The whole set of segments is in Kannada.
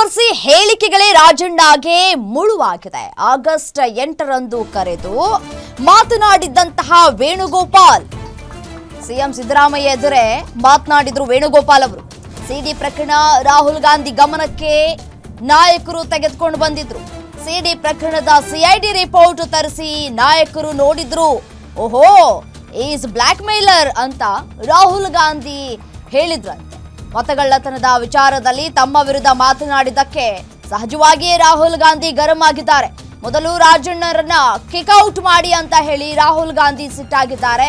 ಕಾಂಟ್ರವರ್ಸಿ ಹೇಳಿಕೆಗಳೇ ರಾಜಣ್ಣಗೆ ಮುಳುವಾಗಿದೆ. ಆಗಸ್ಟ್ 8ರಂದು ಕರೆದು ಮಾತನಾಡಿದ್ದಂತಹ ವೇಣುಗೋಪಾಲ್ ಸಿಎಂ ಸಿದ್ದರಾಮಯ್ಯ ಎದುರೇ ಮಾತನಾಡಿದ್ರು ವೇಣುಗೋಪಾಲ್ ಅವರು. ಸಿಡಿ ಪ್ರಕರಣ ರಾಹುಲ್ ಗಾಂಧಿ ಗಮನಕ್ಕೆ ನಾಯಕರು ತೆಗೆದುಕೊಂಡು ಬಂದಿದ್ರು. ಸಿಡಿ ಪ್ರಕರಣದ ಸಿಐಡಿ ರಿಪೋರ್ಟ್ ತರಿಸಿ ನಾಯಕರು ನೋಡಿದ್ರು. ಓಹೋ, ಈಸ್ ಬ್ಲಾಕ್ ಮೇಲರ್ ಅಂತ ರಾಹುಲ್ ಗಾಂಧಿ ಹೇಳಿದ್ರಂತೆ. ಮತಗಳ್ಳತನದ ವಿಚಾರದಲ್ಲಿ ತಮ್ಮ ವಿರುದ್ಧ ಮಾತನಾಡಿದ್ದಕ್ಕೆ ಸಹಜವಾಗಿಯೇ ರಾಹುಲ್ ಗಾಂಧಿ ಗರಂ ಆಗಿದ್ದಾರೆ. ಮೊದಲು ರಾಜಣ್ಣರನ್ನ ಕಿಕ್ಔಟ್ ಮಾಡಿ ಅಂತ ಹೇಳಿ ರಾಹುಲ್ ಗಾಂಧಿ ಸಿಟ್ಟಾಗಿದ್ದಾರೆ.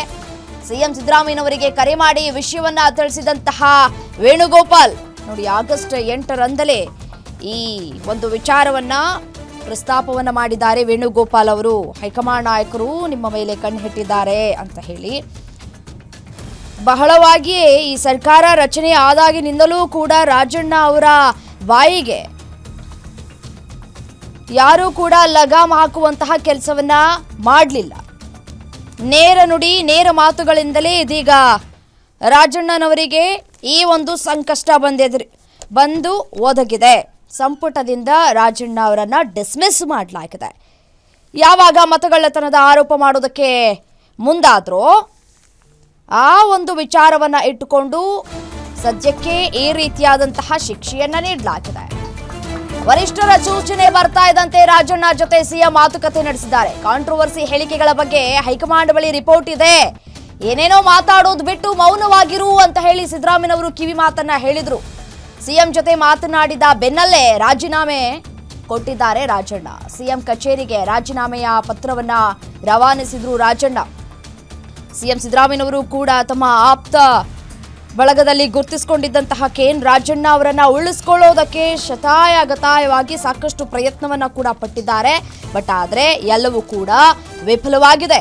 ಸಿಎಂ ಸಿದ್ದರಾಮಯ್ಯನವರಿಗೆ ಕರೆ ಮಾಡಿ ವಿಷಯವನ್ನ ತಿಳಿಸಿದಂತಹ ವೇಣುಗೋಪಾಲ್ ನೋಡಿ, ಆಗಸ್ಟ್ 8ರಂದಲೇ ಈ ಒಂದು ವಿಚಾರವನ್ನ ಪ್ರಸ್ತಾಪವನ್ನ ಮಾಡಿದ್ದಾರೆ ವೇಣುಗೋಪಾಲ್ ಅವರು. ಹೈಕಮಾಂಡ್ ನಾಯಕರು ನಿಮ್ಮ ಮೇಲೆ ಕಣ್ಣಿಟ್ಟಿದ್ದಾರೆ ಅಂತ ಹೇಳಿ ಬಹಳವಾಗಿಯೇ ಈ ಸರ್ಕಾರ ರಚನೆ ಆದಾಗಿನಿಂದಲೂ ಕೂಡ ರಾಜಣ್ಣ ಅವರ ಬಾಯಿಗೆ ಯಾರೂ ಕೂಡ ಲಗಾಮ್ ಹಾಕುವಂತಹ ಕೆಲಸವನ್ನ ಮಾಡಲಿಲ್ಲ. ನೇರ ನುಡಿ ನೇರ ಮಾತುಗಳಿಂದಲೇ ಇದೀಗ ರಾಜಣ್ಣನವರಿಗೆ ಈ ಒಂದು ಸಂಕಷ್ಟ ಬಂದು ಒದಗಿದೆ. ಸಂಪುಟದಿಂದ ರಾಜಣ್ಣ ಅವರನ್ನ ಡಿಸ್ಮಿಸ್ ಮಾಡಲಾಗಿದೆ. ಯಾವಾಗ ಮತಗಳ್ಳತನದ ಆರೋಪ ಮಾಡೋದಕ್ಕೆ ಮುಂದಾದ್ರೋ ಆ ಒಂದು ವಿಚಾರವನ್ನ ಇಟ್ಟುಕೊಂಡು ಸದ್ಯಕ್ಕೆ ಈ ರೀತಿಯಾದಂತಹ ಶಿಕ್ಷೆಯನ್ನ ನೀಡಲಾಗಿದೆ. ವರಿಷ್ಠರ ಸೂಚನೆ ಬರ್ತಾ ಇದ್ದಂತೆ ರಾಜಣ್ಣ ಜೊತೆ ಸಿಎಂ ಮಾತುಕತೆ ನಡೆಸಿದ್ದಾರೆ. ಕಾಂಟ್ರವರ್ಸಿ ಹೇಳಿಕೆಗಳ ಬಗ್ಗೆ ಹೈಕಮಾಂಡ್ ಬಳಿ ರಿಪೋರ್ಟ್ ಇದೆ, ಏನೇನೋ ಮಾತಾಡೋದು ಬಿಟ್ಟು ಮೌನವಾಗಿರು ಅಂತ ಹೇಳಿ ಸಿದ್ದರಾಮಯ್ಯನವರು ಕಿವಿ ಮಾತನ್ನ ಹೇಳಿದ್ರು. ಸಿಎಂ ಜೊತೆ ಮಾತನಾಡಿದ ಬೆನ್ನಲ್ಲೇ ರಾಜೀನಾಮೆ ಕೊಟ್ಟಿದ್ದಾರೆ ರಾಜಣ್ಣ. ಸಿಎಂ ಕಚೇರಿಗೆ ರಾಜೀನಾಮೆಯ ಪತ್ರವನ್ನ ರವಾನಿಸಿದ್ರು ರಾಜಣ್ಣ. ಸಿಎಂ ಸಿದ್ದರಾಮಯ್ಯನವರು ಕೂಡ ತಮ್ಮ ಆಪ್ತ ಬಳಗದಲ್ಲಿ ಗುರುತಿಸಿಕೊಂಡಿದ್ದಂತಹ ಕೆಎನ್ ರಾಜಣ್ಣ ಅವರನ್ನ ಉಳಿಸಿಕೊಳ್ಳೋದಕ್ಕೆ ಶತಾಯಗತಾಯವಾಗಿ ಸಾಕಷ್ಟು ಪ್ರಯತ್ನವನ್ನ ಕೂಡ ಪಟ್ಟಿದ್ದಾರೆ. ಬಟ್ ಆದ್ರೆ ಎಲ್ಲವೂ ಕೂಡ ವಿಫಲವಾಗಿದೆ.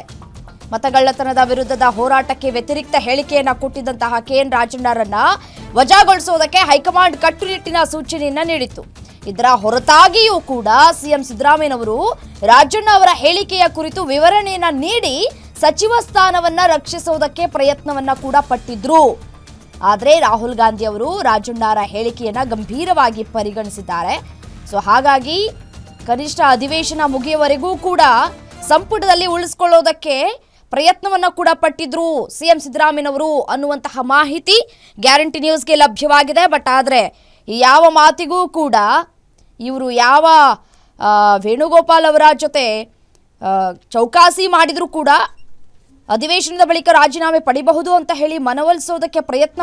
ಮತಗಳ್ಳತನದ ವಿರುದ್ಧದ ಹೋರಾಟಕ್ಕೆ ವ್ಯತಿರಿಕ್ತ ಹೇಳಿಕೆಯನ್ನ ಕೊಟ್ಟಿದ್ದಂತಹ ಕೆಎನ್ ರಾಜಣ್ಣರನ್ನ ವಜಾಗೊಳಿಸೋದಕ್ಕೆ ಹೈಕಮಾಂಡ್ ಕಟ್ಟುನಿಟ್ಟಿನ ಸೂಚನೆಯನ್ನ ನೀಡಿತ್ತು. ಇದರ ಹೊರತಾಗಿಯೂ ಕೂಡ ಸಿಎಂ ಸಿದ್ದರಾಮಯ್ಯನವರು ರಾಜಣ್ಣ ಅವರ ಹೇಳಿಕೆಯ ಕುರಿತು ವಿವರಣೆಯನ್ನ ನೀಡಿ ಸಚಿವ ಸ್ಥಾನವನ್ನ ರಕ್ಷಿಸೋದಕ್ಕೆ ಪ್ರಯತ್ನವನ್ನ ಕೂಡ ಪಟ್ಟಿದ್ರು. ಆದರೆ ರಾಹುಲ್ ಗಾಂಧಿ ಅವರು ರಾಜಣ್ಣರ ಹೇಳಿಕೆಯನ್ನ ಗಂಭೀರವಾಗಿ ಪರಿಗಣಿಸಿದ್ದಾರೆ. ಸೊ ಹಾಗಾಗಿ ಕನಿಷ್ಠ ಅಧಿವೇಶನ ಮುಗಿಯುವವರೆಗೂ ಕೂಡ ಸಂಪುಟದಲ್ಲಿ ಉಳಿಸಿಕೊಳ್ಳೋದಕ್ಕೆ ಪ್ರಯತ್ನವನ್ನ ಕೂಡ ಪಟ್ಟಿದ್ರು ಸಿಎಂ ಸಿದ್ದರಾಮಯ್ಯನವರು ಅನ್ನುವಂತಹ ಮಾಹಿತಿ ಗ್ಯಾರಂಟಿ ನ್ಯೂಸ್ಗೆ ಲಭ್ಯವಾಗಿದೆ. ಬಟ್ ಆದರೆ ಯಾವ ಮಾತಿಗೂ ಕೂಡ ಇವರು ಯಾವ ವೇಣುಗೋಪಾಲ್ ಅವರ ಜೊತೆ ಚೌಕಾಸಿ ಮಾಡಿದ್ರು ಕೂಡ ಅಧಿವೇಶನದ ಬಳಿಕ ರಾಜೀನಾಮೆ ಪಡಿಬಹುದು ಅಂತ ಹೇಳಿ ಮನವೊಲಿಸೋದಕ್ಕೆ ಪ್ರಯತ್ನ